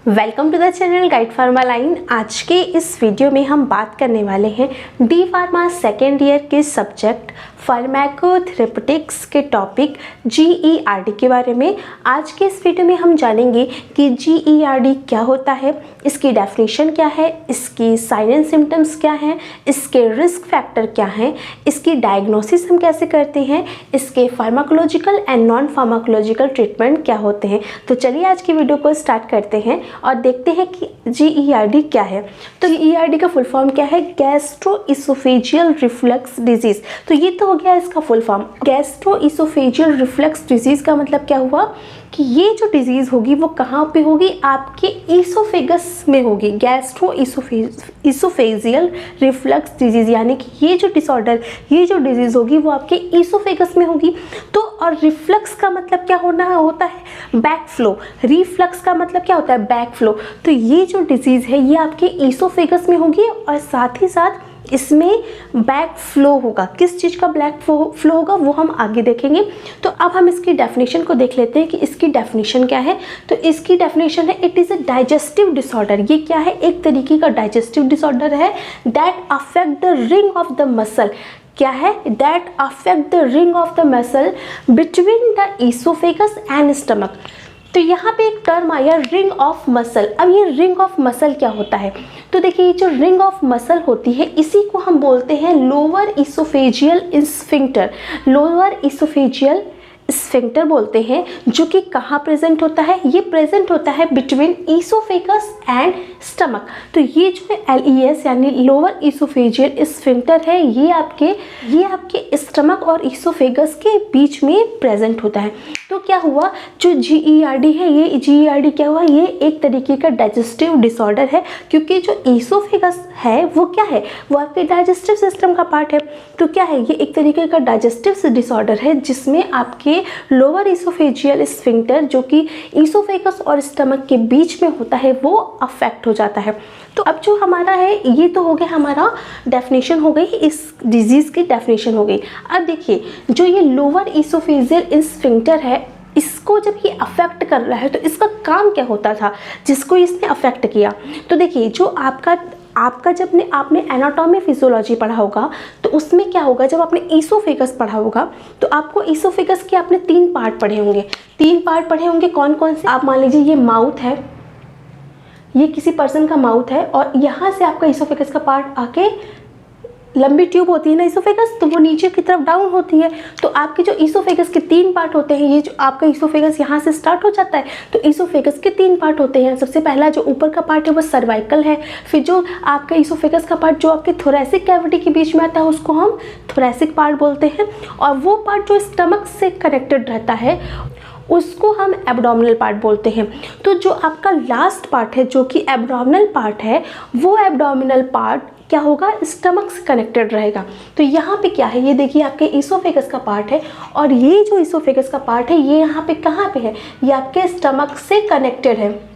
Welcome to the channel guide pharma line. आज के इस वीडियो में हम बात करने वाले हैं डी फार्मा सेकेंड ईयर के सब्जेक्ट फार्माकोथेरेपेटिक्स के टॉपिक GERD के बारे में। आज के इस वीडियो में हम जानेंगे कि GERD क्या होता है, इसकी डेफिनेशन क्या है, इसकी साइन एंड सिम्टम्स क्या हैं, इसके रिस्क फैक्टर क्या हैं, इसकी डायग्नोसिस हम कैसे करते हैं, इसके pharmacological and non pharmacological treatment क्या होते हैं। तो चलिए आज की वीडियो को स्टार्ट करते हैं और देखते हैं कि GERD क्या है। तो GERD का फुल फॉर्म क्या है? Gastroesophageal reflux disease. तो ये तो हो गया इसका full form. Gastroesophageal reflux disease का मतलब क्या हुआ कि ये जो डिजीज होगी वो कहाँ पे होगी? आपके ईसोफेगस में होगी। गैस्ट्रोइसोफेजियल रिफ्लक्स डिजीज यानी कि ये जो डिसऑर्डर, ये जो डिजीज होगी वो आपके ईसोफेगस में होगी। तो और रिफ्लक्स का मतलब क्या होता है? Back flow. रिफ्लक्स का मतलब क्या होता है? Back flow. तो ये जो डिजीज है ये आपके ईसोफेगस में होगी और साथ ही साथ इसमें बैक फ्लो होगा। किस चीज़ का बैक फ्लो होगा वो हम आगे देखेंगे। तो अब हम इसकी डेफिनेशन को देख लेते हैं कि इसकी डेफिनेशन क्या है। तो इसकी डेफिनेशन है it is a digestive disorder. ये क्या है? एक तरीके का डाइजेस्टिव डिसऑर्डर है that affect the ring of the muscle. क्या है? That affect the ring of the muscle between the oesophagus and stomach. तो यहाँ पे एक टर्म आया रिंग ऑफ मसल। अब ये रिंग ऑफ मसल क्या होता है? तो देखिए ये जो रिंग ऑफ मसल होती है इसी को हम बोलते हैं lower oesophageal sphincter. Lower oesophageal sphincter बोलते हैं, जो कि कहाँ प्रेजेंट होता है? ये प्रेजेंट होता है बिटवीन ईसोफेगस एंड स्टमक। तो ये जो LES यानी लोअर इसोफेजियल स्फिंक्टर है ये आपके स्टमक और ईसोफेगस के बीच में प्रेजेंट होता है। तो क्या हुआ, जो GERD है ये GERD क्या हुआ? ये एक तरीके का डाइजेस्टिव डिसऑर्डर है, क्योंकि जो ईसोफेगस है वो क्या है? वो आपके डाइजेस्टिव सिस्टम का पार्ट है। तो क्या है? ये एक तरीके का डाइजेस्टिव डिसऑर्डर है जिसमें आपके लोअर इसोफेजियल स्फिंक्टर जो कि ईसोफेगस और स्टमक के बीच में होता है वो अफेक्ट हो जाता है। तो अब जो हमारा है ये तो हो गया, हमारा डेफिनेशन हो गई, इस डिजीज की डेफिनेशन हो गई। अब देखिए जो ये लोअर इसोफेजियल स्फिंक्टर है इसको जब ये अफेक्ट कर रहा है तो इसका काम क्या होता था जिसको इसने अफेक्ट किया? तो देखिए जो आपका जब आपने एनाटॉमी फिजियोलॉजी पढ़ा होगा तो उसमें क्या होगा, जब आपने ईसोफेगस पढ़ा होगा तो आपको ईसोफेगस के आपने 3 पार्ट पढ़े होंगे। 3 पार्ट पढ़े होंगे कौन कौन से? आप मान लीजिए ये माउथ है, ये किसी पर्सन का माउथ है और यहाँ से आपका ईसोफेगस का पार्ट आके लंबी ट्यूब होती है ना ईसोफेगस, तो वो नीचे की तरफ डाउन होती है। तो आपके जो ईसोफेगस के 3 पार्ट होते हैं, ये जो आपका ईसोफेगस यहाँ से स्टार्ट हो जाता है तो ईसोफेगस के 3 पार्ट होते हैं। सबसे पहला जो ऊपर का पार्ट है वो सर्वाइकल है, फिर जो आपका ईसोफेगस का पार्ट जो आपके थोरैसिक कैविटी के बीच में आता है उसको हम थोरैसिक पार्ट बोलते हैं, और वो पार्ट जो स्टमक से कनेक्टेड रहता है उसको हम एब्डोमिनल पार्ट बोलते हैं। तो जो आपका लास्ट पार्ट है जो कि एब्डोमिनल पार्ट है, वो एब्डोमिनल पार्ट क्या होगा? स्टमक से कनेक्टेड रहेगा। तो यहाँ पे क्या है? ये देखिए आपके ईसोफेगस का पार्ट है और ये जो ईसोफेगस का पार्ट है ये यहाँ पे कहाँ पे है? ये आपके स्टमक से कनेक्टेड है।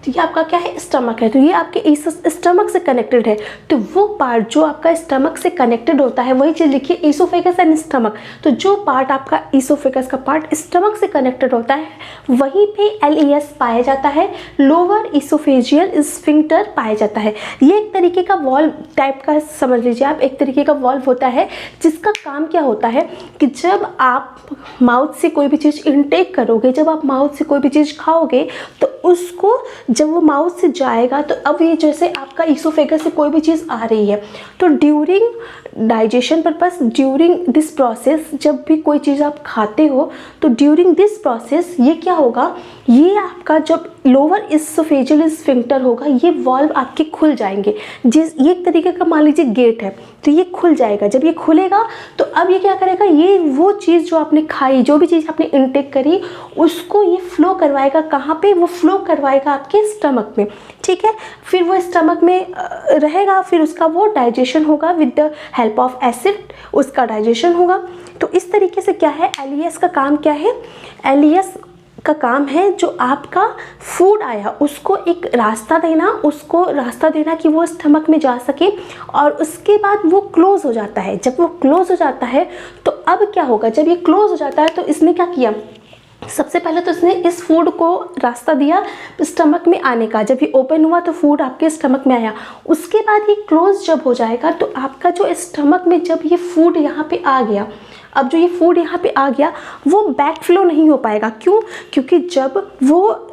तो ये आपका क्या है? स्टमक है। तो ये आपके स्टमक से कनेक्टेड है। तो वो पार्ट जो आपका स्टमक से कनेक्टेड होता है, वही चीज़ लिखिए ईसोफेगस एंड स्टमक। तो जो पार्ट आपका ईसोफेगस का पार्ट स्टमक से कनेक्टेड होता है वहीं पे LES पाया जाता है, लोअर इसोफेजियल स्फिंक्टर पाया जाता है। ये एक तरीके का वॉल्व टाइप का समझ लीजिए आप, एक तरीके का वॉल्व होता है जिसका काम क्या होता है कि जब आप माउथ से कोई भी चीज़ इनटेक करोगे, जब आप माउथ से कोई भी चीज़ खाओगे तो उसको जब वो माउथ से जाएगा तो अब ये जैसे आपका ईसोफेगस से कोई भी चीज़ आ रही है तो during digestion purpose, during this process, जब भी कोई चीज़ आप खाते हो तो ड्यूरिंग दिस प्रोसेस ये क्या होगा, ये आपका जब लोअर इसोफेजियल स्फिंक्टर होगा ये वॉल्व आपके खुल जाएंगे। ये एक तरीके का मान लीजिए गेट है तो ये खुल जाएगा। जब ये खुलेगा तो अब ये क्या करेगा, ये वो चीज़ जो आपने खाई, जो भी चीज़ आपने इनटेक करी उसको ये फ्लो करवाएगा। कहाँ पे? वो फ्लो करवाएगा आपके स्टमक में। ठीक है, फिर वो स्टमक में रहेगा, फिर उसका वो डाइजेशन होगा with the help of acid, उसका डाइजेशन होगा। तो इस तरीके से क्या है, LES का काम क्या है? LES का काम है जो आपका फूड आया उसको एक रास्ता देना, उसको रास्ता देना कि वो स्टमक में जा सके, और उसके बाद वो क्लोज हो जाता है। जब वो क्लोज हो जाता है तो अब क्या होगा, जब ये क्लोज हो जाता है तो इसने क्या किया, सबसे पहले तो इसने इस फूड को रास्ता दिया स्टमक में आने का, जब ये ओपन हुआ तो फूड आपके स्टमक में आया। उसके बाद ये क्लोज जब हो जाएगा तो आपका जो स्टमक में जब ये फूड यहाँ पे आ गया, अब जो ये फूड यहाँ पे आ गया वो बैक फ्लो नहीं हो पाएगा। क्यों? क्योंकि जब वो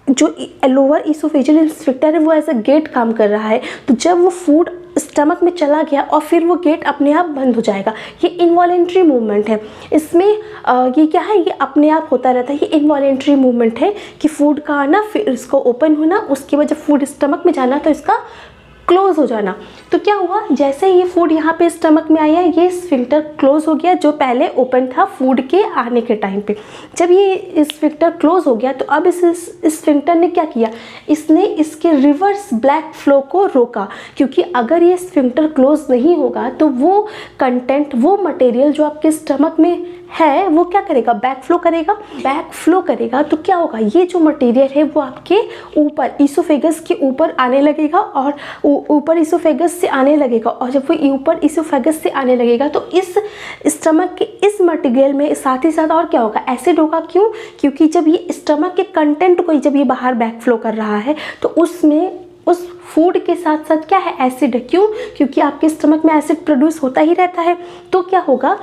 जो लोअर इसोफेजियल स्फिंक्टर है वो एज अ गेट काम कर रहा है, तो जब वो फूड स्टमक में चला गया और फिर वो गेट अपने आप बंद हो जाएगा। ये इनवॉलेंट्री मूवमेंट है। इसमें ये क्या है, ये अपने आप होता रहता है। ये इनवॉलेंट्री मूवमेंट है कि फूड का आना, फिर इसको ओपन होना, उसके बाद जब फूड स्टमक में जाना तो इसका क्लोज हो जाना। तो क्या हुआ, जैसे ये फूड यहाँ पे स्टमक में आया, ये स्फिंक्टर क्लोज हो गया जो पहले ओपन था फूड के आने के टाइम पे। जब ये स्फिंक्टर क्लोज हो गया तो अब इस स्फिंक्टर ने क्या किया, इसने इसके रिवर्स ब्लैक फ्लो को रोका। क्योंकि अगर ये स्फिंक्टर क्लोज नहीं होगा तो वो कंटेंट, वो मटेरियल जो आपके स्टमक में है वो क्या करेगा, बैक फ्लो करेगा। बैक फ्लो करेगा तो क्या होगा, ये जो मटेरियल है वो आपके ऊपर इसोफेगस के ऊपर आने लगेगा और ऊपर इसोफेगस से आने लगेगा। और जब वो ऊपर इसोफेगस से आने लगेगा तो इस स्टमक के इस मटेरियल में साथ ही साथ और क्या होगा, एसिड होगा। क्यों? क्योंकि जब ये स्टमक के कंटेंट को जब ये बाहर बैक फ्लो कर रहा है तो उसमें उस फूड के साथ साथ क्या है, एसिड है। क्यों? क्योंकि आपके स्टमक में एसिड प्रोड्यूस होता ही रहता है। तो क्या होगा,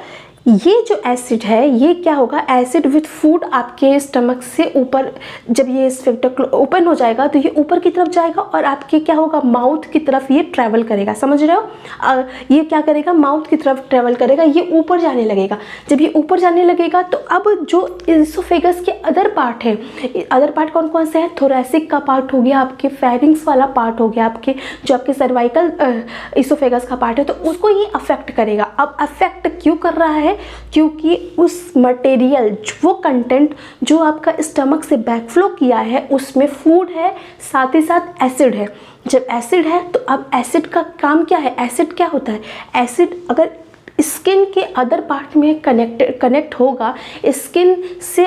ये जो एसिड है ये क्या होगा, एसिड विथ फूड आपके स्टमक से ऊपर, जब ये स्फिंक्टर ओपन हो जाएगा तो ये ऊपर की तरफ जाएगा और आपके क्या होगा, माउथ की तरफ ये ट्रैवल करेगा। समझ रहे हो? ये क्या करेगा, माउथ की तरफ ट्रैवल करेगा, ये ऊपर जाने लगेगा। जब ये ऊपर जाने लगेगा तो अब जो इसोफेगस के अदर पार्ट है, अदर पार्ट कौन कौन से हैं, थोरैसिक का पार्ट हो गया, आपके फेरिंग्स वाला पार्ट हो गया, आपके जो आपके सर्वाइकल इसोफेगस का पार्ट है, तो उसको ये अफेक्ट करेगा। अब अफेक्ट क्यों कर रहा है, क्योंकि उस मटेरियल, वो कंटेंट जो आपका स्टमक से बैकफ्लो किया है उसमें फूड है, साथ ही साथ एसिड है। जब एसिड है तो अब एसिड का काम क्या है, एसिड क्या होता है, एसिड अगर स्किन के अदर पार्ट में कनेक्ट होगा, स्किन से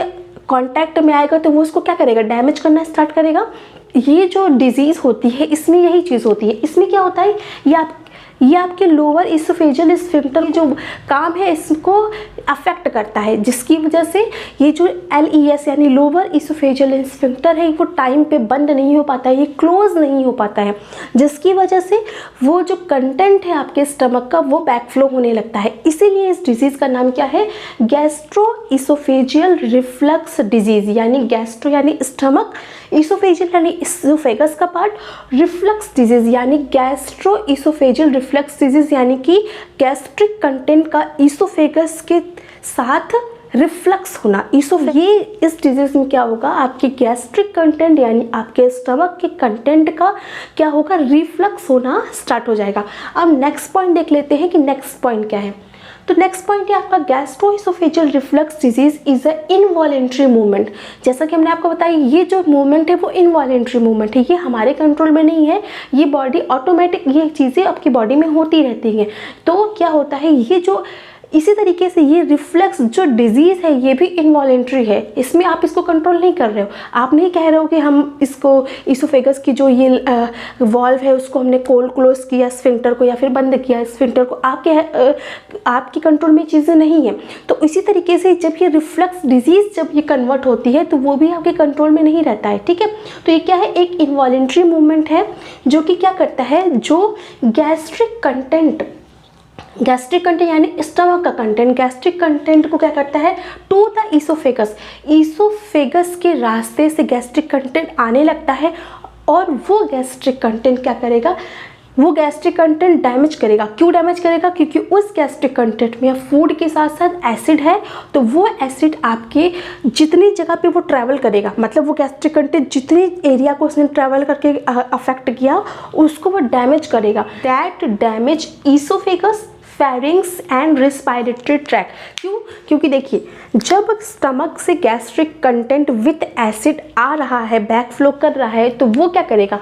कांटेक्ट में आएगा तो वो उसको क्या करेगा, डैमेज करना स्टार्ट करेगा। ये जो डिजीज़ होती है इसमें यही चीज़ होती है। इसमें क्या होता है, ये आपके लोअर इसोफेजियल स्फिंक्टर जो काम है इसको अफेक्ट करता है, जिसकी वजह से ये जो LES यानी लोअर इसोफेजियल स्फिंक्टर है वो टाइम पे बंद नहीं हो पाता है, ये क्लोज नहीं हो पाता है, जिसकी वजह से वो जो कंटेंट है आपके स्टमक का वो बैकफ्लो होने लगता है। इसीलिए इस डिजीज़ का नाम क्या है, गैस्ट्रो इसोफेजियल रिफ्लक्स डिजीज़। यानी गैस्ट्रो यानी स्टमक, इसोफेजियल यानी इसोफेगस का पार्ट, रिफ्लक्स डिजीज़ यानी गैस्ट्रो इसोफेजियल रिफ्लक्स डिजीज़, यानी कि गैस्ट्रिक कंटेंट का इसोफेगस के साथ रिफ्लक्स होना। ये इस डिजीज़ में क्या होगा, आपके गैस्ट्रिक कंटेंट यानी आपके स्टमक के कंटेंट का क्या होगा, रिफ्लक्स होना स्टार्ट हो जाएगा। अब नेक्स्ट पॉइंट देख लेते हैं कि नेक्स्ट पॉइंट क्या है। तो नेक्स्ट पॉइंट है आपका gastroesophageal reflux disease is a involuntary movement. जैसा कि हमने आपको बताया ये जो मूवमेंट है वो इनवॉलेंट्री मूवमेंट है, ये हमारे कंट्रोल में नहीं है, ये बॉडी ऑटोमेटिक ये चीज़ें आपकी बॉडी में होती रहती हैं। तो क्या होता है, ये जो इसी तरीके से ये रिफ्लक्स जो डिजीज़ है ये भी इनवॉलेंट्री है, इसमें आप इसको कंट्रोल नहीं कर रहे हो। आप नहीं कह रहे हो कि हम इसको इसोफेगस की जो ये वॉल्व है उसको हमने क्लोज किया स्फिंक्टर को या फिर बंद किया स्फिंक्टर को, आपकी कंट्रोल में चीज़ें नहीं है। तो इसी तरीके से जब ये रिफ्लक्स डिजीज़ जब ये कन्वर्ट होती है तो वो भी आपके कंट्रोल में नहीं रहता है। ठीक है, तो ये क्या है, एक इनवॉलेंट्री मूवमेंट है जो कि क्या करता है, जो गैस्ट्रिक कंटेंट यानी स्टमक का कंटेंट, गैस्ट्रिक कंटेंट को क्या करता है, टू द इसोफेगस के रास्ते से गैस्ट्रिक कंटेंट आने लगता है और वो गैस्ट्रिक कंटेंट क्या करेगा, वो गैस्ट्रिक कंटेंट डैमेज करेगा। क्यों डैमेज करेगा, क्योंकि उस गैस्ट्रिक कंटेंट में फूड के साथ साथ एसिड है, तो वो एसिड आपके जितनी जगह पे वो ट्रैवल करेगा, मतलब वो गैस्ट्रिक कंटेंट जितनी एरिया को उसने ट्रैवल करके अफेक्ट किया उसको वो डैमेज करेगा। That damage oesophagus, pharynx and respiratory tract. क्यों, क्योंकि देखिए जब स्टमक से गैस्ट्रिक कंटेंट विथ एसिड आ रहा है, बैक फ्लो कर रहा है, तो वो क्या करेगा,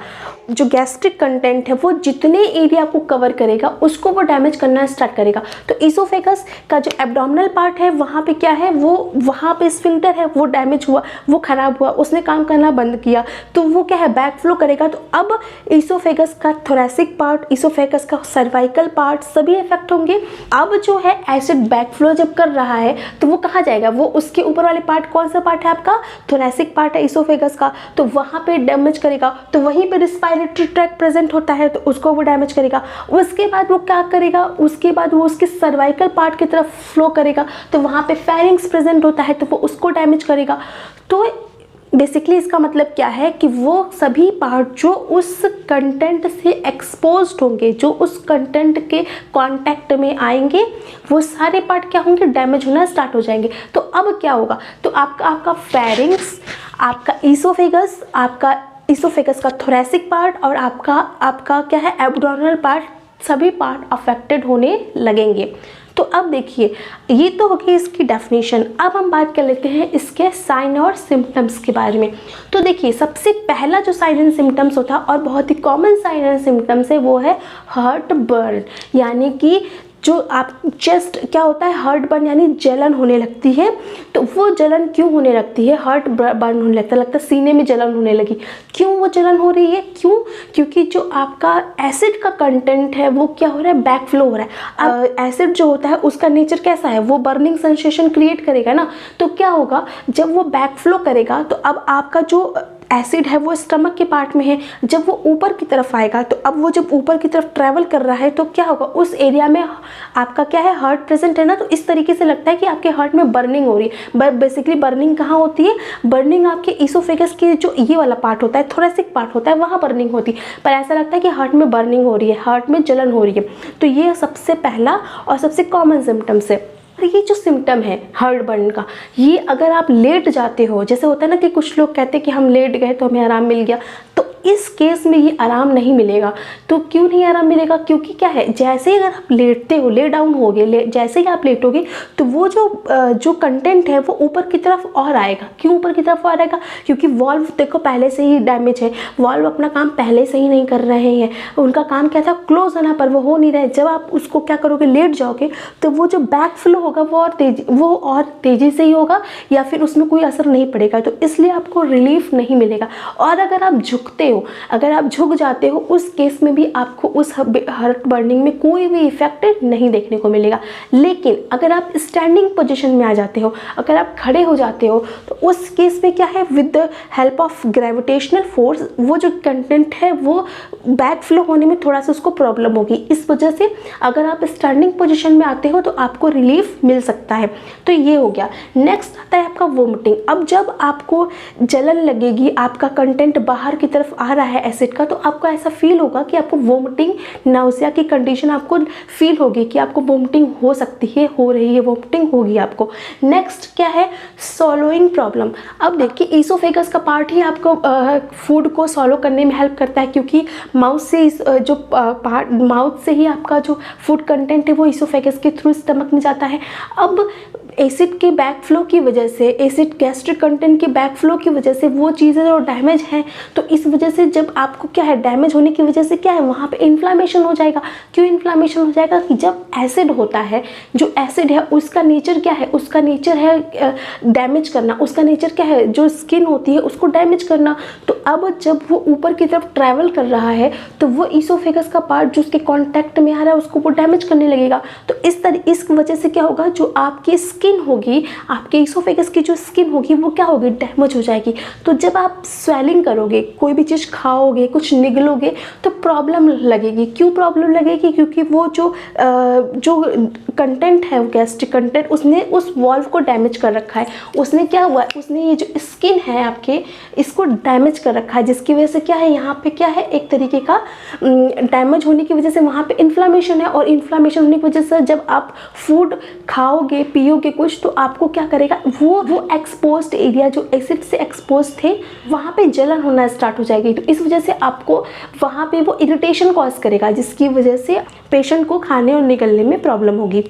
जो गैस्ट्रिक कंटेंट है वो जितने एरिया को कवर करेगा उसको वो डैमेज करना स्टार्ट करेगा। तो इसोफेगस का जो एब्डोमिनल पार्ट है वहाँ पे क्या है, वो वहाँ पे स्फिंक्टर है वो डैमेज हुआ, वो ख़राब हुआ, उसने काम करना बंद किया, तो वो क्या है, बैक फ्लो करेगा। तो अब इसोफेगस का थोरैसिक पार्ट, इसोफेगस का सर्वाइकल पार्ट सभी इफेक्ट होंगे। होंगे। अब जो है एसिड बैकफ्लो जब कर रहा है तो वो कहाँ जाएगा, वो उसके ऊपर वाले पार्ट, कौन सा पार्ट है आपका, थोरैसिक पार्ट है इसोफेगस का, तो वहाँ पे डैमेज करेगा। तो वहीं पे रिस्पायरेटरी ट्रैक्ट प्रेजेंट होता है तो उसको वो डैमेज करेगा। उसके बाद वो क्या करेगा, उसके बाद वो उसके सर्वाइकल पार्ट की तरफ फ्लो करेगा, तो वहाँ पे फेरिंग्स प्रेजेंट होता है तो वो उसको डैमेज करेगा। तो बेसिकली इसका मतलब क्या है कि वो सभी पार्ट जो उस कंटेंट से एक्सपोज्ड होंगे, जो उस कंटेंट के कांटेक्ट में आएंगे, वो सारे पार्ट क्या होंगे, डैमेज होना स्टार्ट हो जाएंगे। तो अब क्या होगा, तो आपका फेरिंग्स, आपका ईसोफेगस का थोरैसिक पार्ट और आपका क्या है, एब्डोमिनल पार्ट, सभी पार्ट अफेक्टेड होने लगेंगे। तो अब देखिए, ये तो हो गई इसकी डेफिनेशन। अब हम बात कर लेते हैं इसके साइन और सिम्टम्स के बारे में। तो देखिए, सबसे पहला जो साइन एंड सिम्टम्स होता है और बहुत ही कॉमन साइन एंड सिम्टम्स है वो है हार्ट बर्न, यानी कि जो आप चेस्ट क्या होता है, हार्ट बर्न यानी जलन होने लगती है। तो वो जलन क्यों होने लगती है, हार्ट बर्न होने लगता है सीने में जलन होने लगी। क्यों वो जलन हो रही है, क्यों, क्योंकि जो आपका एसिड का कंटेंट है वो क्या हो रहा है, बैक फ्लो हो रहा है। अब एसिड जो होता है उसका नेचर कैसा है, वो बर्निंग सेंसेशन क्रिएट करेगा ना। तो क्या होगा, जब वो बैक फ्लो करेगा तो अब आपका जो एसिड है वो स्टमक के पार्ट में है, जब वो ऊपर की तरफ आएगा तो अब वो जब ऊपर की तरफ ट्रैवल कर रहा है तो क्या होगा, उस एरिया में आपका क्या है, हार्ट प्रेजेंट है ना। तो इस तरीके से लगता है कि आपके हार्ट में बर्निंग हो रही है। बेसिकली बर्निंग कहाँ होती है, बर्निंग आपके ईसोफेगस के जो ये वाला पार्ट होता है, थोरैसिक पार्ट होता है, वहाँ बर्निंग होती है। पर ऐसा लगता है कि हार्ट में बर्निंग हो रही है, हार्ट में जलन हो रही है। तो ये सबसे पहला और सबसे कॉमन सिम्टम्स है। ये जो सिम्टम है हार्ट बर्न का, ये अगर आप लेट जाते हो, जैसे होता है ना कि कुछ लोग कहते हैं कि हम लेट गए तो हमें आराम मिल गया, तो इस केस में ये आराम नहीं मिलेगा। तो क्यों नहीं आराम मिलेगा, क्योंकि क्या है, जैसे ही अगर आप लेटते हो, ले डाउन हो गए, जैसे ही आप लेटोगे तो वो जो कंटेंट है वो ऊपर की तरफ और आएगा। क्यों ऊपर की तरफ और आएगा, क्योंकि वॉल्व देखो पहले से ही डैमेज है, वॉल्व अपना काम पहले से ही नहीं कर रहे हैं। उनका काम क्या था, क्लोज होना, पर वो हो नहीं रहे। जब आप उसको क्या करोगे, लेट जाओगे, तो वो जो बैक फ्लो होगा वो और तेजी से ही होगा, या फिर उसमें कोई असर नहीं पड़ेगा। तो इसलिए आपको रिलीफ नहीं मिलेगा। और अगर आप झुकते हो, अगर आप झुक जाते हो, उस केस में भी आपको उस हार्ट बर्निंग में कोई भी इफेक्ट नहीं देखने को मिलेगा। लेकिन अगर आप स्टैंडिंग पोजीशन में आ जाते हो, अगर आप खड़े हो जाते हो, तो उस केस में क्या है, with the help of gravitational force वो जो कंटेंट है वो बैक फ्लो होने में थोड़ा सा उसको प्रॉब्लम होगी। इस वजह से अगर आप स्टैंडिंग पोजीशन में आते हो तो आपको रिलीफ मिल सकता है। तो ये हो गया। नेक्स्ट आता है आपका वोमिटिंग। अब जब आपको जलन लगेगी, आपका कंटेंट बाहर की तरफ आ रहा है एसिड का, तो आपको ऐसा फील होगा कि आपको वोमिटिंग, नाउसिया की कंडीशन आपको फील होगी कि आपको वोमिटिंग हो सकती है, हो रही है, वोमिटिंग होगी आपको। नेक्स्ट क्या है, सॉलोइंग प्रॉब्लम। अब देखिए, ईसोफेगस का पार्ट ही आपको फूड को सॉलो करने में हेल्प करता है, क्योंकि माउथ से जो पार्ट, माउथ से ही आपका जो फूड कंटेंट है वो ईसोफेगस के थ्रू स्टमक में जाता है। अब एसिड के बैक फ्लो की वजह से, एसिड गैस्ट्रिक कंटेंट के बैक फ्लो की वजह से वो चीज़ें जो डैमेज हैं, तो इस वजह से जब आपको क्या है, डैमेज होने की वजह से क्या है, वहाँ पे इन्फ्लामेशन हो जाएगा। क्यों इन्फ्लामेशन हो जाएगा, कि जब एसिड होता है, जो एसिड है उसका नेचर क्या है, उसका नेचर है डैमेज करना, उसका नेचर क्या है, जो स्किन होती है उसको डैमेज करना। तो अब जब वो ऊपर की तरफ ट्रैवल कर रहा है तो वो ईसोफेगस का पार्ट जो उसके कॉन्टैक्ट में आ रहा है उसको वो डैमेज करने लगेगा। तो इस वजह से क्या होगा, जो आपकी स्किन होगी, आपके ईसोफेगस की जो स्किन होगी वो क्या होगी, डैमेज हो जाएगी। तो जब आप स्वेलिंग करोगे, कोई भी चीज़ खाओगे, कुछ निगलोगे, तो प्रॉब्लम लगेगी। क्यों प्रॉब्लम लगेगी, क्योंकि वो जो कंटेंट है, वो गैस्ट्रिक कंटेंट, उसने उस वॉल्व को डैमेज कर रखा है। उसने क्या हुआ, उसने ये जो स्किन है आपके, इसको डैमेज कर रखा है, जिसकी वजह से क्या है, यहाँ पे क्या है, एक तरीके का डैमेज होने की वजह से वहाँ पे इन्फ्लामेशन है। और इन्फ्लामेशन होने की वजह से जब आप फूड खाओगे, पियोगे कुछ, तो आपको क्या करेगा, वो एक्सपोज्ड एरिया जो एसिड से एक्सपोज थे, वहाँ पे जलन होना स्टार्ट हो जाएगी। तो इस वजह से आपको वहाँ पे वो इरिटेशन कॉज करेगा, जिसकी वजह से पेशेंट को खाने और निकलने में प्रॉब्लम होगी।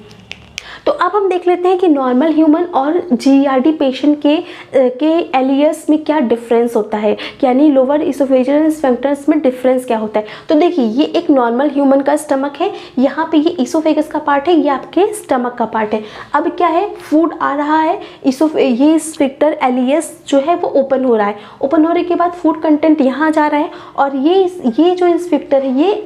तो अब हम देख लेते हैं कि नॉर्मल ह्यूमन और जीईआरडी पेशेंट के एलियस में क्या डिफरेंस होता है, यानी लोअर इसोफेजियल स्फिंक्टर्स में डिफरेंस क्या होता है। तो देखिए, ये एक नॉर्मल ह्यूमन का स्टमक है, यहाँ पे ये इसोफेगस का पार्ट है, ये आपके स्टमक का पार्ट है। अब क्या है, फूड आ रहा है, ये स्फिंक्टर एलियस जो है वो ओपन हो रहा है। ओपन होने के बाद फूड कंटेंट यहाँ जा रहा है, और ये जो स्फिंक्टर है ये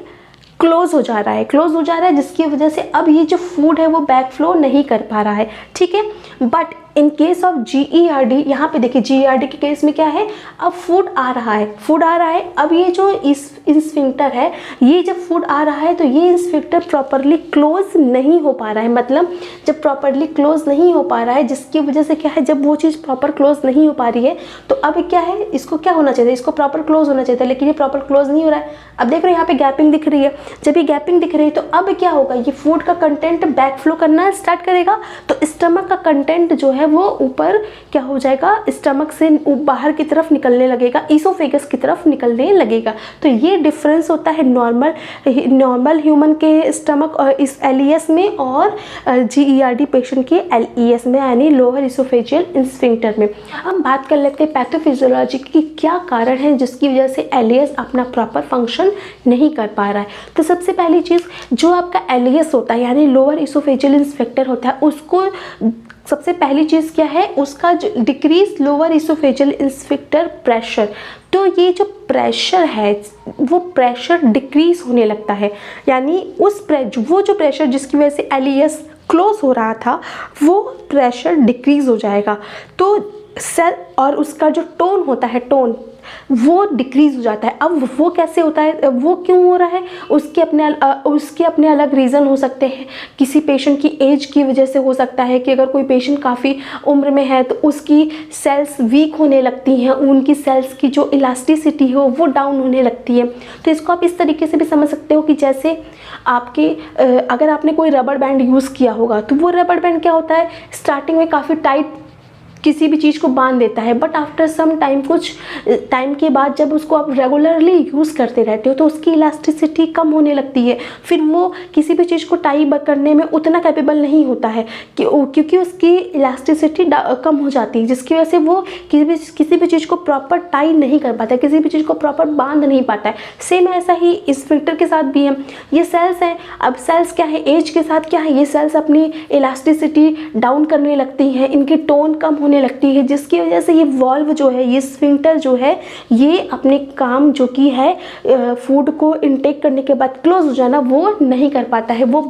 क्लोज हो जा रहा है, क्लोज हो जा रहा है, जिसकी वजह से अब ये जो फूड है वो बैक फ्लो नहीं कर पा रहा है, ठीक है। But in case of GERD, यहाँ पे देखिए GERD के केस में क्या है, अब फूड आ रहा है, फूड आ रहा है, अब ये जो इस स्फिंक्टर है, ये जब फूड आ रहा है तो ये स्फिंक्टर प्रॉपरली क्लोज नहीं हो पा रहा है। मतलब जब प्रॉपरली क्लोज नहीं हो पा रहा है, जिसकी वजह से क्या है, जब वो चीज़ प्रॉपर क्लोज नहीं हो पा रही है तो अब क्या है, इसको क्या होना चाहिए, इसको प्रॉपर क्लोज होना चाहिए था, लेकिन ये प्रॉपर क्लोज नहीं हो रहा है। अब देख रहे हो यहाँ पे गैपिंग दिख रही है, जब ये गैपिंग दिख रही है तो अब क्या होगा, ये फूड का कंटेंट बैक फ्लो करना स्टार्ट करेगा, तो स्टमक का कंटेंट जो है वो ऊपर क्या हो जाएगा, स्टमक से बाहर की तरफ निकलने लगेगा, ईसोफेगस की तरफ निकलने लगेगा। तो ये डिफरेंस होता है नॉर्मल ह्यूमन के स्टमक और इस LES में और GERD पेशेंट के LES में, यानी लोअर इसोफेजियल स्फिंक्टर में। हम बात कर लेते हैं पैथोफिजियोलॉजी की, क्या कारण है जिसकी वजह से LES अपना प्रॉपर फंक्शन नहीं कर पा रहा है। तो सबसे पहली चीज़, जो आपका LES होता है यानी लोअर इसोफेजियल स्फिंक्टर होता है, उसको सबसे पहली चीज़ क्या है, उसका जो decrease lower oesophageal sphincter pressure, तो ये जो प्रेशर है वो प्रेशर डिक्रीज होने लगता है, यानी वो जो प्रेशर जिसकी वजह से LES क्लोज हो रहा था वो प्रेशर डिक्रीज हो जाएगा। तो सेल और उसका जो टोन होता है, टोन वो डिक्रीज हो जाता है। अब वो कैसे होता है, वो क्यों हो रहा है, उसके अपने अलग रीज़न हो सकते हैं। किसी पेशेंट की एज की वजह से हो सकता है कि अगर कोई पेशेंट काफ़ी उम्र में है तो उसकी सेल्स वीक होने लगती हैं, उनकी सेल्स की जो इलास्टिसिटी हो वो डाउन होने लगती है। तो इसको आप इस तरीके से भी समझ सकते हो कि जैसे आपके अगर आपने कोई रबर बैंड यूज़ किया होगा तो वो रबर बैंड क्या होता है, स्टार्टिंग में काफ़ी टाइट किसी भी चीज़ को बांध देता है, बट आफ्टर सम टाइम, कुछ टाइम के बाद जब उसको आप रेगुलरली यूज़ करते रहते हो तो उसकी इलास्टिसिटी कम होने लगती है, फिर वो किसी भी चीज़ को टाई करने में उतना कैपेबल नहीं होता है क्योंकि उसकी इलास्टिसिटी कम हो जाती है, जिसकी वजह से वो किसी भी चीज़ को प्रॉपर टाई नहीं कर पाता है, किसी भी चीज़ को प्रॉपर बांध नहीं पाता है। सेम ऐसा ही इस फिल्टर के साथ भी है। ये सेल्स हैं, अब सेल्स क्या है, एज के साथ क्या है, ये सेल्स अपनी इलास्टिसिटी डाउन करने लगती हैं, इनकी टोन कम होने लगती है, जिसकी वजह से ये वॉल्व जो है, ये स्फिंक्टर जो है, ये अपने काम जो कि है फूड को इनटेक करने के बाद क्लोज हो जाना, वो नहीं कर पाता है, वो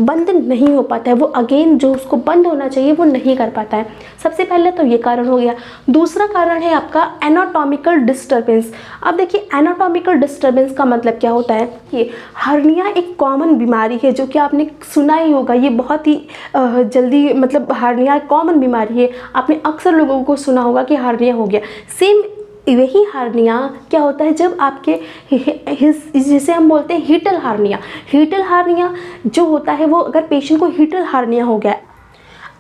बंद नहीं हो पाता है, वो अगेन जो उसको बंद होना चाहिए वो नहीं कर पाता है। सबसे पहले तो ये कारण हो गया। दूसरा कारण है आपका एनाटॉमिकल डिस्टर्बेंस। अब देखिए एनाटॉमिकल डिस्टर्बेंस का मतलब क्या होता है, ये हर्निया एक कॉमन बीमारी है जो कि आपने सुना ही होगा, ये बहुत ही जल्दी, मतलब हर्निया एक कॉमन बीमारी है, आपने अक्सर लोगों को सुना होगा कि हार्निया हो गया। सेम वही हार्निया क्या होता है जब आपके जिसे हम बोलते हैं हीटल हार्निया। हीटल हार्निया जो होता है वो अगर पेशेंट को हीटल हार्निया हो गया।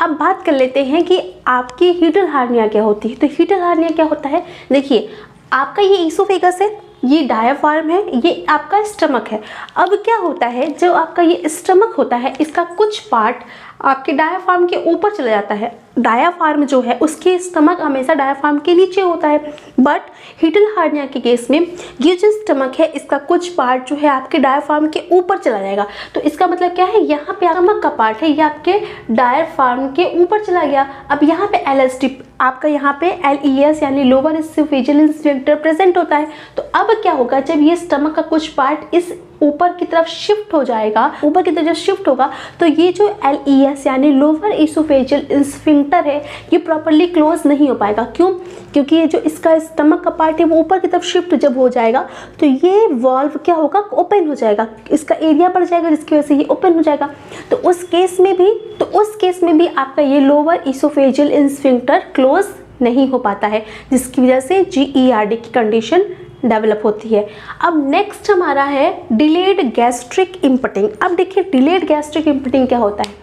अब बात कर लेते हैं कि आपकी हीटल हार्निया क्या होती है। तो हीटल हार्निया क्या होता है, देखिए आपका ये ईसोफेगस है, ये डायाफ्राम है, ये आपका स्टमक है। अब क्या होता है, जो आपका ये स्टमक होता है इसका कुछ पार्ट आपके डायाफ्राम के ऊपर चला जाता है। डायाफ्राम जो है उसके स्टमक हमेशा डायाफ्राम के नीचे होता है, बट हीटल हार्निया के केस में ये जो स्टमक है इसका कुछ पार्ट जो है आपके डायाफ्राम के ऊपर चला जाएगा। तो इसका मतलब क्या है, यहाँ पे स्टमक का पार्ट है ये आपके डायाफ्राम के ऊपर चला गया। अब यहाँ पे LST आपका यहाँ पे LES यानी लोअर इसोफेजियल स्फिंक्टर प्रेजेंट होता है। तो अब क्या होगा, जब ये स्टमक का कुछ पार्ट इस ऊपर की तरफ शिफ्ट हो जाएगा, ऊपर की तरफ जब शिफ्ट होगा तो ये जो LES यानी लोअर इसोफेजियल स्फिंक्टर है ये प्रॉपरली क्लोज नहीं हो पाएगा। क्यों? क्योंकि ये जो इसका स्टमक का पार्ट है वो ऊपर की तरफ शिफ्ट जब हो जाएगा तो ये वॉल्व क्या होगा, ओपन हो जाएगा, इसका एरिया बढ़ जाएगा, जिसकी वजह से ये ओपन हो जाएगा। तो उस केस में भी आपका ये लोअर इसोफेजियल स्फिंक्टर क्लोज नहीं हो पाता है, जिसकी वजह से GERD की कंडीशन डेवलप होती है। अब नेक्स्ट हमारा है डिलेड गैस्ट्रिक इम्पटिंग। अब देखिए डिलेड गैस्ट्रिक इम्पटिंग क्या होता है,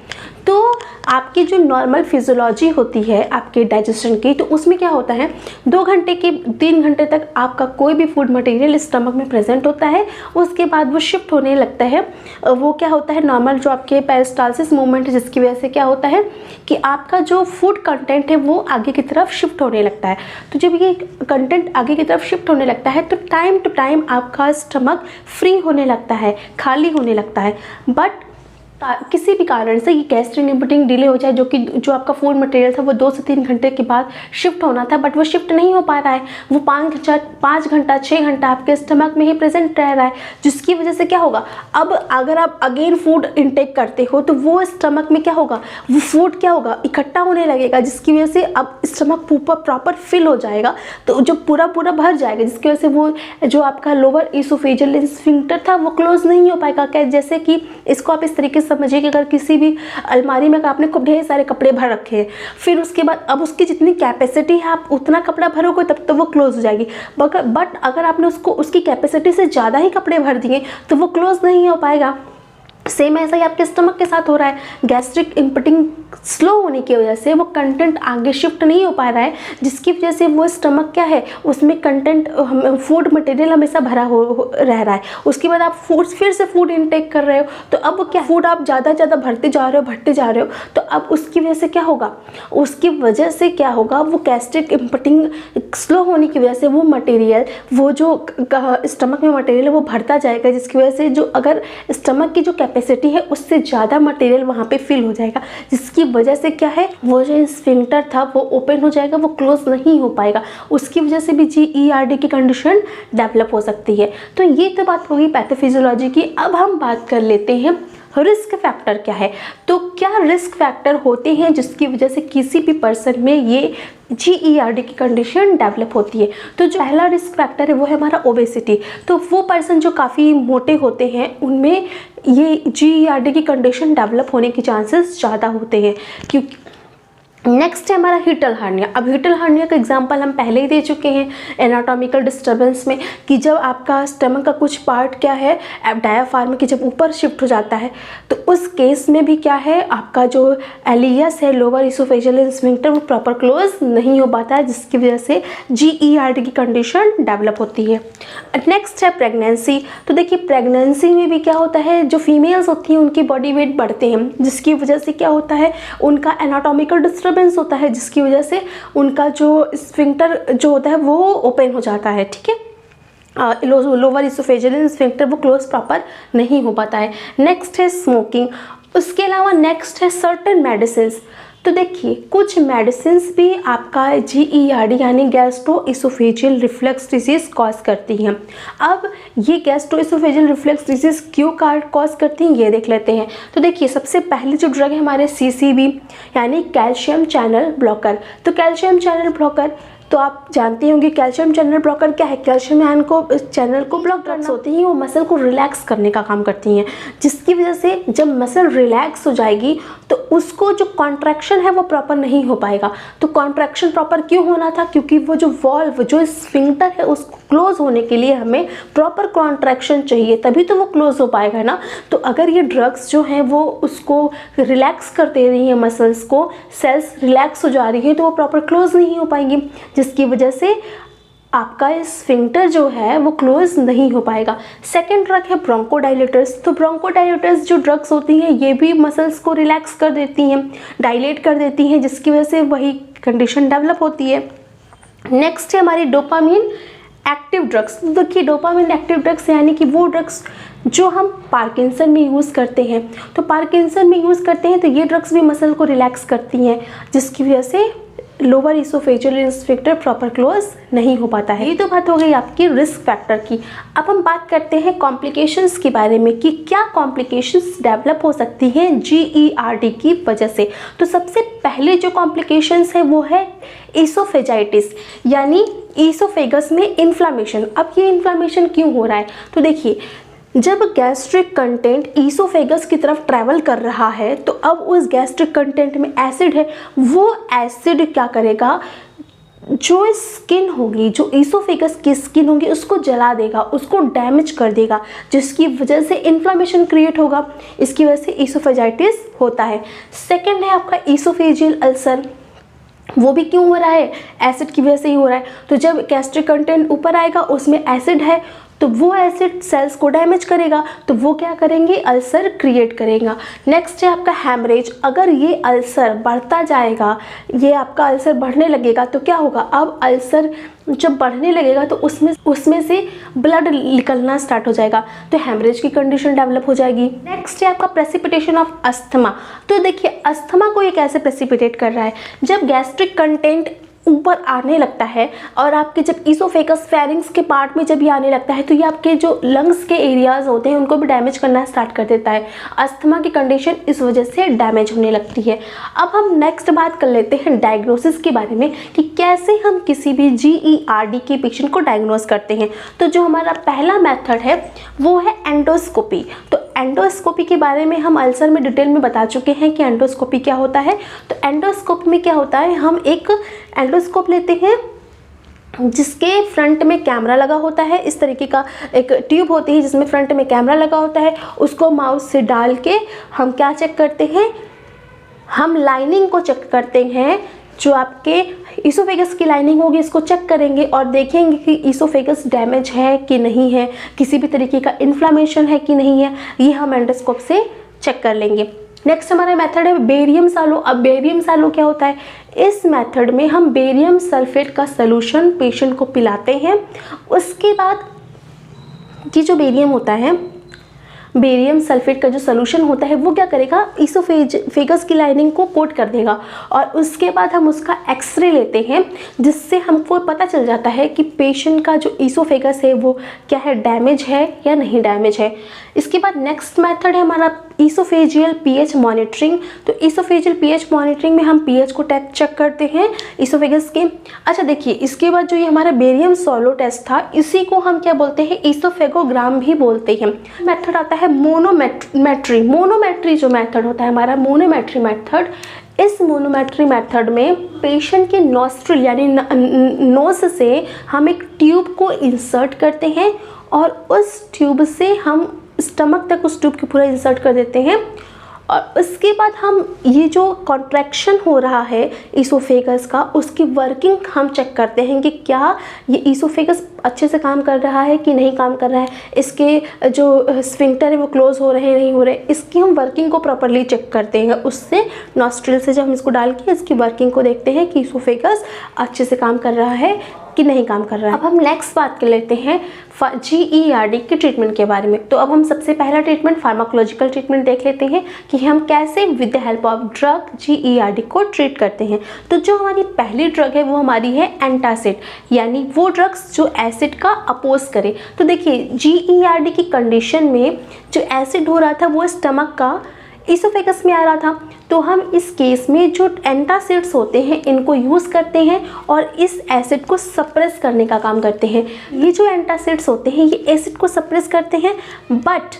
तो आपकी जो नॉर्मल फिजियोलॉजी होती है आपके डाइजेशन की, तो उसमें क्या होता है 2 घंटे के 3 घंटे तक आपका कोई भी फूड मटेरियल स्टमक में प्रेजेंट होता है, उसके बाद वो शिफ्ट होने लगता है। वो क्या होता है, नॉर्मल जो आपके पेरिस्टालसिस मूवमेंट है, जिसकी वजह से क्या होता है कि आपका जो फूड कंटेंट है वो आगे की तरफ शिफ्ट होने लगता है। तो जब ये कंटेंट आगे की तरफ शिफ्ट होने लगता है तो टाइम टू टाइम आपका स्टमक फ्री होने लगता है, खाली होने लगता है। बट किसी भी कारण से ये गैस्ट्रिक इम्पटिंग डिले हो जाए, जो आपका फूड मटेरियल था वो 2 से 3 घंटे के बाद शिफ्ट होना था, बट वो शिफ्ट नहीं हो पा रहा है, वो 5 घंटा 6 घंटा आपके स्टमक में ही प्रेजेंट रह रहा है, जिसकी वजह से क्या होगा, अब अगर आप अगेन फूड इनटेक करते हो तो वो स्टमक में क्या होगा, वो फूड क्या होगा, इकट्ठा होने लगेगा, जिसकी वजह से अब स्टमक प्रॉपर फिल हो जाएगा, तो जो पूरा भर जाएगा, जिसकी वजह से वो जो आपका लोअर इसोफेजियल स्फिंक्टर था वो क्लोज नहीं हो पाएगा। जैसे कि इसको आप इस तरीके से समझिए कि अगर किसी भी अलमारी में आपने खूब ढेर सारे कपड़े भर रखे हैं, फिर उसके बाद अब उसकी जितनी कैपेसिटी है आप उतना कपड़ा भरोगे तब तो वो क्लोज हो जाएगी, बट अगर आपने उसकी कैपेसिटी से ज़्यादा ही कपड़े भर दिए तो वो क्लोज नहीं हो पाएगा। सेम ऐसा ही आपके स्टमक के साथ हो रहा है, गैस्ट्रिक इम्पटिंग स्लो होने की वजह से वो कंटेंट आगे शिफ्ट नहीं हो पा रहा है, जिसकी वजह से वो स्टमक क्या है, उसमें कंटेंट फूड मटेरियल हमेशा भरा रह रहा है। उसके बाद आप फिर से फूड इनटेक कर रहे हो, तो अब क्या फूड आप ज़्यादा भरते जा रहे हो, तो अब उसकी वजह से क्या होगा, वो गैस्ट्रिक इम्पटिंग स्लो होने की वजह से वो मटेरियल, वो जो स्टमक में मटेरियल है वो भरता जाएगा, जिसकी वजह से जो अगर स्टमक की जो कैपेसिटी है उससे ज़्यादा मटेरियल वहाँ पे फिल हो जाएगा, जिसकी वजह से क्या है, वो जो स्फिंक्टर था वो ओपन हो जाएगा, वो क्लोज नहीं हो पाएगा, उसकी वजह से भी GERD की कंडीशन डेवलप हो सकती है। तो ये तो बात होगी पैथोफिजियोलॉजी की। अब हम बात कर लेते हैं रिस्क फैक्टर क्या है। तो क्या रिस्क फैक्टर होते हैं जिसकी वजह से किसी भी पर्सन में ये GERD की कंडीशन डेवलप होती है। तो जो पहला रिस्क फैक्टर है वो है हमारा ओबेसिटी। तो वो पर्सन जो काफ़ी मोटे होते हैं उनमें ये GERD की कंडीशन डेवलप होने के चांसेस ज़्यादा होते हैं। क्योंकि नेक्स्ट है हमारा हीटल हार्निया। अब हीटल हार्निया का एग्जांपल हम पहले ही दे चुके हैं एनाटॉमिकल डिस्टर्बेंस में, कि जब आपका स्टमक का कुछ पार्ट क्या है डायाफ्राम की जब ऊपर शिफ्ट हो जाता है, तो उस केस में भी क्या है, आपका जो एलियस है लोअर इसोफेजियल स्फिंक्टर वो प्रॉपर क्लोज नहीं हो पाता है, जिसकी वजह से GERD की कंडीशन डेवलप होती है। नेक्स्ट है प्रेगनेंसी। तो देखिए प्रेगनेंसी में भी क्या होता है, जो फीमेल्स होती हैं उनकी बॉडी वेट बढ़ते हैं, जिसकी वजह से क्या होता है, उनका एनाटॉमिकल डिस्टर्बेंस होता है, जिसकी वजह से उनका जो स्फिंक्टर जो होता है वो ओपन हो जाता है। ठीक है, लोअर इसोफेजियल स्फिंक्टर वो क्लोज प्रॉपर नहीं हो पाता है। नेक्स्ट है स्मोकिंग। उसके अलावा नेक्स्ट है सर्टेन मेडिसिन्स। तो देखिए कुछ मेडिसिन्स भी आपका GERD यानी gastro oesophageal reflux disease cause करती हैं। अब ये गैस्ट्रो इसोफेजियल रिफ्लक्स डिजीज़ क्यों कॉज करती हैं ये देख लेते हैं। तो देखिए सबसे पहले जो ड्रग है हमारे CCB यानी कैल्शियम चैनल ब्लॉकर। तो कैल्शियम चैनल ब्लॉकर तो आप जानते होंगे कैल्शियम चैनल ब्लॉकर क्या है, कैल्शियम आयन को चैनल को ब्लॉक करना होती है, वो मसल को रिलैक्स करने का काम करती हैं, जिसकी वजह से जब मसल रिलैक्स हो जाएगी तो उसको जो कॉन्ट्रैक्शन है वो प्रॉपर नहीं हो पाएगा। तो कॉन्ट्रैक्शन प्रॉपर क्यों होना था, क्योंकि वो जो वॉल्व जो स्फिंक्टर है उसको क्लोज होने के लिए हमें प्रॉपर कॉन्ट्रैक्शन चाहिए, तभी तो वो क्लोज हो पाएगा ना। तो अगर ये ड्रग्स जो हैं वो उसको रिलैक्स कर दे रही हैं, मसल्स को सेल्स रिलैक्स हो जा रही है, तो वो प्रॉपर क्लोज नहीं हो पाएंगी, जिसकी वजह से आपका स्फिंक्टर जो है वो क्लोज नहीं हो पाएगा। सेकेंड ड्रग है ब्रोंकोडाइलेटर्स। तो ब्रोंकोडाइलेटर्स जो ड्रग्स होती हैं ये भी मसल्स को रिलैक्स कर देती हैं, डायलेट कर देती हैं, जिसकी वजह से वही कंडीशन डेवलप होती है। नेक्स्ट है हमारी डोपामिन एक्टिव ड्रग्स। देखिए डोपामिन एक्टिव ड्रग्स यानी कि वो ड्रग्स जो हम पार्किंसन में यूज़ करते हैं। तो पार्किंसन में यूज़ करते हैं तो ये ड्रग्स भी मसल को रिलैक्स करती हैं, जिसकी वजह से lower oesophageal sphincter proper close नहीं हो पाता है। ये तो बात हो गई आपकी रिस्क फैक्टर की। अब हम बात करते हैं कॉम्प्लिकेशंस के बारे में कि क्या कॉम्प्लिकेशंस डेवलप हो सकती हैं GERD की वजह से। तो सबसे पहले जो कॉम्प्लिकेशंस है वो है इसोफेजाइटिस यानी इसोफेगस में इन्फ्लामेशन। अब ये इन्फ्लामेशन क्यों हो रहा है, तो देखिए जब गैस्ट्रिक कंटेंट ईसोफेगस की तरफ ट्रैवल कर रहा है तो अब उस गैस्ट्रिक कंटेंट में एसिड है, वो एसिड क्या करेगा, जो स्किन होगी, जो ईसोफेगस की स्किन होगी उसको जला देगा, उसको डैमेज कर देगा, जिसकी वजह से इन्फ्लामेशन क्रिएट होगा। इसकी वजह से ईसोफेजाइटिस होता है। सेकेंड है आपका ईसोफेजियल अल्सर। वो भी क्यों हो रहा है, एसिड की वजह से ही हो रहा है। तो जब गैस्ट्रिक कंटेंट ऊपर आएगा उसमें एसिड है तो वो एसिड सेल्स को डैमेज करेगा, तो वो क्या करेंगे, अल्सर क्रिएट करेगा। नेक्स्ट है आपका हैमरेज। अगर ये अल्सर बढ़ता जाएगा, ये आपका अल्सर बढ़ने लगेगा तो क्या होगा, अब अल्सर जब बढ़ने लगेगा तो उसमें से ब्लड निकलना स्टार्ट हो जाएगा, तो हैमरेज की कंडीशन डेवलप हो जाएगी। नेक्स्ट है आपका प्रेसिपिटेशन ऑफ अस्थमा। तो देखिए अस्थमा को ये कैसे प्रेसिपिटेट कर रहा है, जब गैस्ट्रिक कंटेंट ऊपर आने लगता है और आपके जब ईसोफेगस फेरिंग्स के पार्ट में जब ये आने लगता है तो ये आपके जो लंग्स के एरियाज होते हैं उनको भी डैमेज करना स्टार्ट कर देता है। अस्थमा की कंडीशन इस वजह से डैमेज होने लगती है। अब हम नेक्स्ट बात कर लेते हैं डायग्नोसिस के बारे में कि कैसे हम किसी भी GERD के पेशेंट को डायग्नोस करते हैं। तो जो हमारा पहला मेथड है वो है एंडोस्कोपी। तो एंडोस्कोपी के बारे में हम अल्सर में डिटेल में बता चुके हैं कि एंडोस्कोपी क्या होता है। तो एंडोस्कोपी में क्या होता है, हम एक एंडोस्कोप लेते हैं जिसके फ्रंट में कैमरा लगा होता है, इस तरीके का एक ट्यूब होती है जिसमें फ्रंट में कैमरा लगा होता है। उसको माउस से डाल के हम क्या चेक करते हैं, हम लाइनिंग को चेक करते हैं। जो आपके ईसोफेगस की लाइनिंग होगी इसको चेक करेंगे और देखेंगे कि ईसोफेगस डैमेज है कि नहीं है, किसी भी तरीके का इन्फ्लामेशन है कि नहीं है, ये हम एंडोस्कोप से चेक कर लेंगे। नेक्स्ट हमारा मेथड है बेरियम सालो। अब बेरियम सालो क्या होता है, इस मेथड में हम बेरियम सल्फेट का सोल्यूशन पेशेंट को पिलाते हैं। उसके बाद ये जो बेरियम होता है, बेरियम सल्फेट का जो सोल्यूशन होता है वो क्या करेगा, ईसोफेगस की लाइनिंग को कोट कर देगा और उसके बाद हम उसका एक्सरे लेते हैं जिससे हमको पता चल जाता है कि पेशेंट का जो ईसोफेगस है वो क्या है, डैमेज है या नहीं डैमेज है। इसके बाद नेक्स्ट मेथड है हमारा ईसोफेजियल पीएच मॉनिटरिंग। तो ईसोफेजियल पीएच मॉनिटरिंग में हम पीएच को चेक करते हैं ईसोफेगस के। अच्छा देखिए, इसके बाद जो ये हमारा बेरियम सोलो टेस्ट था इसी को हम क्या बोलते हैं, ईसोफेगोग्राम भी बोलते हैं। मेथड आता है मोनोमेट्री। मोनोमेट्री जो मेथड होता है हमारा मोनोमेट्री मेथड, इस मोनोमेट्री मेथड में पेशेंट के नॉस्ट्रिल यानी नोज से हम एक ट्यूब को इंसर्ट करते हैं और उस ट्यूब से हम स्टमक तक उस ट्यूब को पूरा इंसर्ट कर देते हैं और उसके बाद हम ये जो कॉन्ट्रैक्शन हो रहा है ईसोफेगस का उसकी वर्किंग हम चेक करते हैं कि क्या ये ईसोफेगस अच्छे से काम कर रहा है कि नहीं काम कर रहा है, इसके जो स्फिंक्टर है वो क्लोज हो रहे हैं नहीं हो रहे, इसकी हम वर्किंग को प्रॉपरली चेक करते हैं। उससे नॉस्ट्रिल से जब हम इसको डाल के इसकी वर्किंग को देखते हैं कि ईसोफेगस अच्छे से काम कर रहा है कि नहीं काम कर रहा है। अब हम नेक्स्ट बात कर लेते हैं GERD के ट्रीटमेंट के बारे में। तो अब हम सबसे पहला ट्रीटमेंट फार्माकोलॉजिकल ट्रीटमेंट देख लेते हैं कि हम कैसे with the help of drug GERD को ट्रीट करते हैं। तो जो हमारी पहली ड्रग है वो हमारी है एंटासिड, यानी वो ड्रग्स जो एसिड का अपोज करे। तो देखिए GERD की कंडीशन में जो एसिड हो रहा था वो स्टमक का ईसोफेगस में आ रहा था, तो हम इस केस में जो एंटासिड्स होते हैं इनको यूज़ करते हैं और इस एसिड को सप्रेस करने का काम करते हैं। ये जो एंटासिड्स होते हैं ये एसिड को सप्रेस करते हैं, बट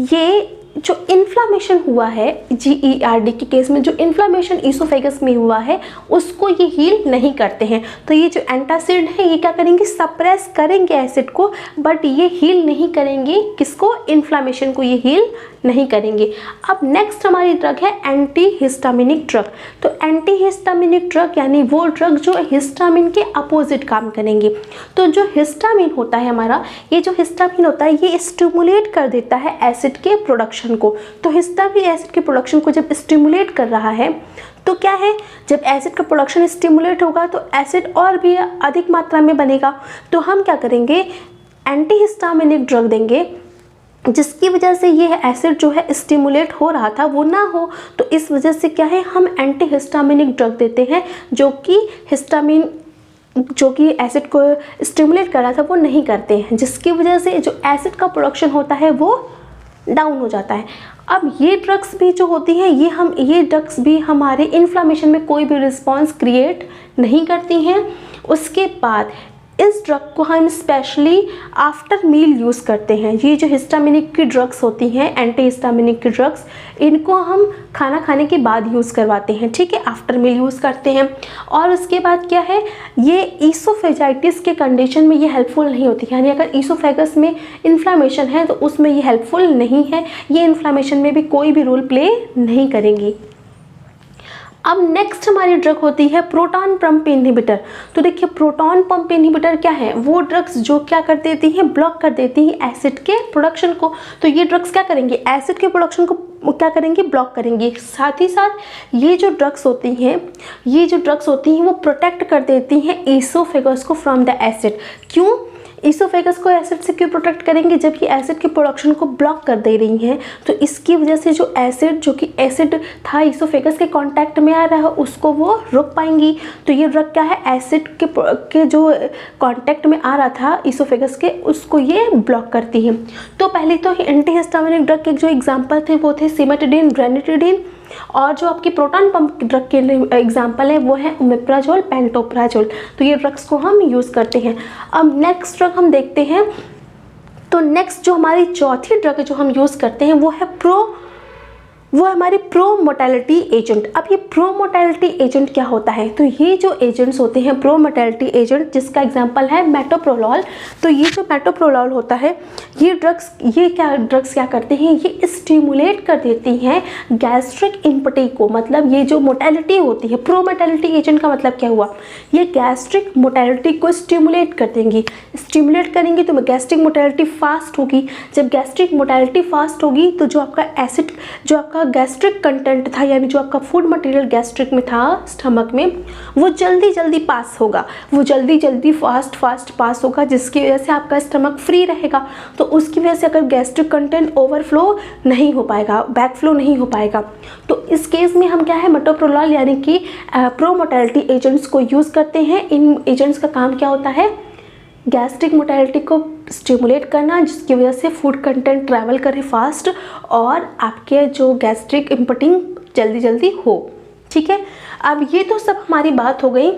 ये जो इन्फ्लामेशन हुआ है GERD के केस में, जो इन्फ्लामेशन ईसोफेगस में हुआ है उसको ये हील नहीं करते हैं। तो ये जो एंटासिड है ये क्या करेंगे, सप्रेस करेंगे एसिड को, बट ये हील नहीं करेंगे किसको, इन्फ्लामेशन को ये हील नहीं करेंगे। अब नेक्स्ट हमारी ड्रग है एंटीहिस्टामिनिक ड्रग। तो एंटीहिस्टामिनिक ड्रग यानी वो ड्रग जो हिस्टामिन के अपोजिट काम करेंगे। तो जो हिस्टामिन होता है हमारा, ये जो हिस्टामिन होता है ये स्टिमुलेट कर देता है एसिड के प्रोडक्शन को। तो हिस्टामिन एसिड के प्रोडक्शन को जब स्टिमुलेट कर रहा है तो क्या है, जब एसिड का प्रोडक्शन स्टिमुलेट होगा तो एसिड और भी अधिक मात्रा में बनेगा। तो हम क्या करेंगे, एंटीहिस्टामिनिक ड्रग देंगे जिसकी वजह से ये एसिड जो है स्टिमुलेट हो रहा था वो ना हो। तो इस वजह से क्या है, हम एंटीहिस्टामिनिक ड्रग देते हैं जो कि हिस्टामिन जो कि एसिड को स्टिमुलेट कर रहा था वो नहीं करते हैं, जिसकी वजह से जो एसिड का प्रोडक्शन होता है वो डाउन हो जाता है। अब ये ड्रग्स भी जो होती हैं ये ड्रग्स भी हमारे इन्फ्लामेशन में कोई भी रिस्पॉन्स क्रिएट नहीं करती हैं। उसके बाद इस ड्रग को हम स्पेशली आफ्टर मील यूज़ करते हैं। ये जो हिस्टामिनिक की ड्रग्स होती हैं, एंटी हिस्टामिनिक की ड्रग्स, इनको हम खाना खाने के बाद यूज़ करवाते हैं, ठीक है, आफ्टर मील यूज़ करते हैं। और उसके बाद क्या है, ये ईसोफेजाइटिस के कंडीशन में ये हेल्पफुल नहीं होती, यानी अगर ईसोफेगस में इन्फ्लामेशन है तो उसमें ये हेल्पफुल नहीं है, ये इन्फ्लामेशन में भी कोई भी रोल प्ले नहीं करेंगी। अब नेक्स्ट हमारी ड्रग होती है प्रोटॉन पंप इनहिबिटर। तो देखिए प्रोटॉन पंप इनहिबिटर क्या है, वो ड्रग्स जो क्या कर देती हैं, ब्लॉक कर देती हैं एसिड के प्रोडक्शन को। तो ये ड्रग्स क्या करेंगे, एसिड के प्रोडक्शन को क्या करेंगे, ब्लॉक करेंगे। साथ ही साथ ये जो ड्रग्स होती हैं वो प्रोटेक्ट कर देती हैं ईसोफेगस को फ्रॉम द एसिड। क्यों ईसोफेगस को एसिड से क्यों प्रोटेक्ट करेंगे, जबकि एसिड के प्रोडक्शन को ब्लॉक कर दे रही हैं। तो इसकी वजह से जो एसिड था ईसोफेगस के कांटेक्ट में आ रहा है उसको वो रोक पाएंगी। तो ये ड्रग क्या है, एसिड के जो कांटेक्ट में आ रहा था ईसोफेगस के, उसको ये ब्लॉक करती है। तो पहले तो एंटीहिस्टामिनिक ड्रग के जो एग्जाम्पल थे वो थे सिमेटिडिन, रेनिटिडिन, और जो आपकी प्रोटॉन पंप ड्रग के एग्जाम्पल है वो है ओमेप्राजोल, पेंटोप्राजोल। तो ये ड्रग्स को हम यूज़ करते हैं। अब नेक्स्ट ड्रग हम देखते हैं। तो नेक्स्ट जो हमारी चौथी ड्रग जो हम यूज़ करते हैं वो हमारी प्रोमोटेलिटी एजेंट। अब ये प्रोमोटेलिटी एजेंट क्या होता है, तो ये जो एजेंट्स होते हैं प्रोमोटेलिटी एजेंट, जिसका एग्जांपल है मेटोप्रोलॉल। तो ये जो मेटोप्रोलॉल होता है, ये ड्रग्स क्या करते हैं, ये स्टिमुलेट कर देती हैं गैस्ट्रिक इम्पटी को। मतलब ये जो मोटेलिटी होती है, प्रोमोटेलिटी एजेंट का मतलब क्या हुआ, ये गैस्ट्रिक मोटेलिटी को स्टिमुलेट कर देंगी। स्टिमुलेट करेंगी तो गैस्ट्रिक मोटेलिटी फास्ट होगी। जब गैस्ट्रिक मोटेलिटी फास्ट होगी तो जो आपका गैस्ट्रिक कंटेंट था, यानी जो आपका फूड मटेरियल गैस्ट्रिक में था स्टमक में, वो जल्दी पास होगा, वो जल्दी फास्ट पास होगा, जिसकी वजह से आपका स्टमक फ्री रहेगा। तो उसकी वजह से अगर गैस्ट्रिक कंटेंट ओवरफ्लो नहीं हो पाएगा, बैकफ्लो नहीं हो पाएगा। तो इस केस में हम क्या है, मेटोप्रोलॉल यानी कि प्रोमोटेलिटी एजेंट्स को यूज़ करते हैं। इन एजेंट्स का काम क्या होता है, गैस्ट्रिक मोटेलिटी को स्टिमुलेट करना, जिसकी वजह से फूड कंटेंट ट्रैवल करे फास्ट और आपके जो गैस्ट्रिक इम्पटिंग जल्दी हो। ठीक है, अब ये तो सब हमारी बात हो गई,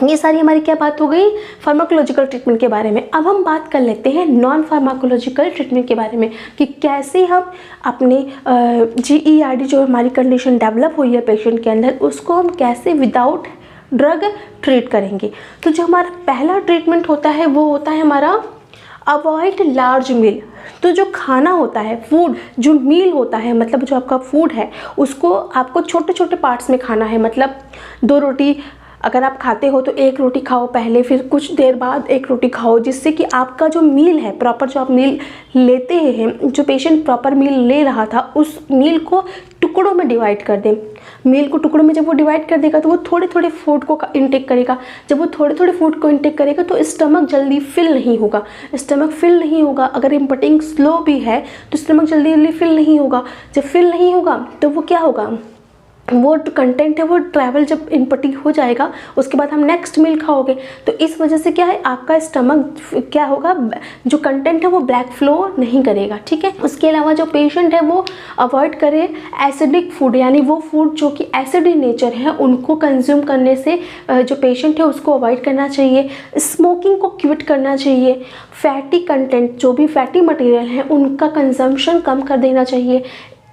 ये सारी हमारी क्या बात हो गई, फार्माकोलॉजिकल ट्रीटमेंट के बारे में। अब हम बात कर लेते हैं नॉन फार्माकोलॉजिकल ट्रीटमेंट के बारे में, कि कैसे हम अपने GERD जो हमारी कंडीशन डेवलप हुई है पेशेंट के अंदर, उसको हम कैसे विदाउट ड्रग ट्रीट करेंगे। तो जो हमारा पहला ट्रीटमेंट होता है वो होता है हमारा अवॉइड लार्ज मील। तो जो खाना होता है, फूड जो मील होता है, मतलब जो आपका फूड है उसको आपको छोटे छोटे पार्ट्स में खाना है। मतलब 2 रोटी अगर आप खाते हो तो 1 रोटी खाओ पहले, फिर कुछ देर बाद 1 रोटी खाओ, जिससे कि आपका जो मील है, प्रॉपर जो आप मील लेते हैं, जो पेशेंट प्रॉपर मील ले रहा था, उस मील को टुकड़ों में डिवाइड कर दें। मील को टुकड़ों में जब वो डिवाइड कर देगा तो वो थोड़े फूड को इनटेक करेगा। जब वो थोड़े फूड को इनटेक करेगा तो स्टमक जल्दी फिल नहीं होगा। अगर इम्पटिंग स्लो भी है तो स्टमक जल्दी फिल नहीं होगा। जब फिल नहीं होगा तो वो क्या होगा, वो कंटेंट है वो ट्रैवल जब इनपटी हो जाएगा, उसके बाद हम नेक्स्ट मील खाओगे। तो इस वजह से क्या है, आपका स्टमक क्या होगा, जो कंटेंट है वो ब्लैक फ्लो नहीं करेगा। ठीक है, उसके अलावा जो पेशेंट है वो अवॉइड करे एसिडिक फूड, यानी वो फूड जो कि एसिड इन नेचर है उनको कंज्यूम करने से जो पेशेंट है उसको अवॉइड करना चाहिए। स्मोकिंग को क्विट करना चाहिए। फैटी कंटेंट, जो भी फैटी मटेरियल है उनका कंजम्पशन कम कर देना चाहिए।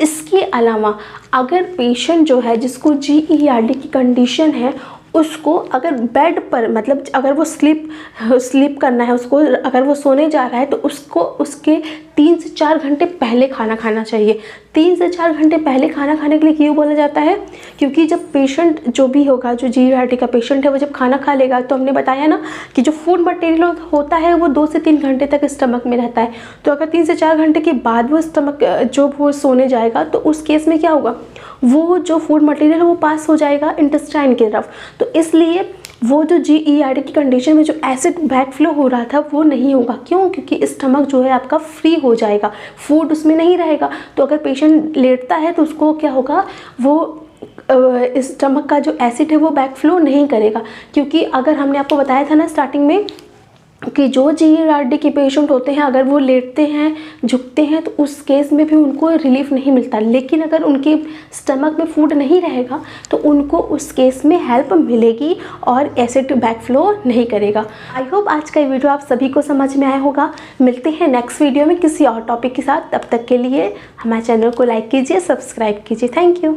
इसके अलावा अगर पेशेंट जो है जिसको GERD की कंडीशन है, उसको अगर बेड पर, मतलब अगर वो स्लीप करना है, उसको अगर वो सोने जा रहा है तो उसको उसके 3 से 4 घंटे पहले खाना खाना चाहिए। 3 से 4 घंटे पहले खाना खाने के लिए क्यों बोला जाता है, क्योंकि जब पेशेंट जो भी होगा, जो GERD का पेशेंट है, वो जब खाना खा लेगा तो हमने बताया ना कि जो फूड मटेरियल होता है वो 2 से 3 घंटे तक स्टमक में रहता है। तो अगर 3 से 4 घंटे के बाद वो स्टमक जो वो सोने जाएगा तो उस केस में क्या होगा, वो जो फूड मटेरियल है वो पास हो जाएगा इंटेस्टाइन की तरफ। तो इसलिए वो जो GERD की कंडीशन में जो एसिड बैकफ्लो हो रहा था वो नहीं होगा। क्यों, क्योंकि स्टमक जो है आपका फ्री हो जाएगा, फूड उसमें नहीं रहेगा। तो अगर पेशेंट लेटता है तो उसको क्या होगा, वो स्टमक का जो एसिड है वो बैकफ्लो नहीं करेगा। क्योंकि अगर हमने आपको बताया था ना स्टार्टिंग में कि जो GERD के पेशेंट होते हैं, अगर वो लेटते हैं, झुकते हैं, तो उस केस में भी उनको रिलीफ नहीं मिलता। लेकिन अगर उनके स्टमक में फूड नहीं रहेगा तो उनको उस केस में हेल्प मिलेगी और एसिड बैकफ्लो नहीं करेगा। आई होप आज का ये वीडियो आप सभी को समझ में आया होगा। मिलते हैं नेक्स्ट वीडियो में किसी और टॉपिक के साथ। तब तक के लिए हमारे चैनल को लाइक कीजिए, सब्सक्राइब कीजिए। Thank you.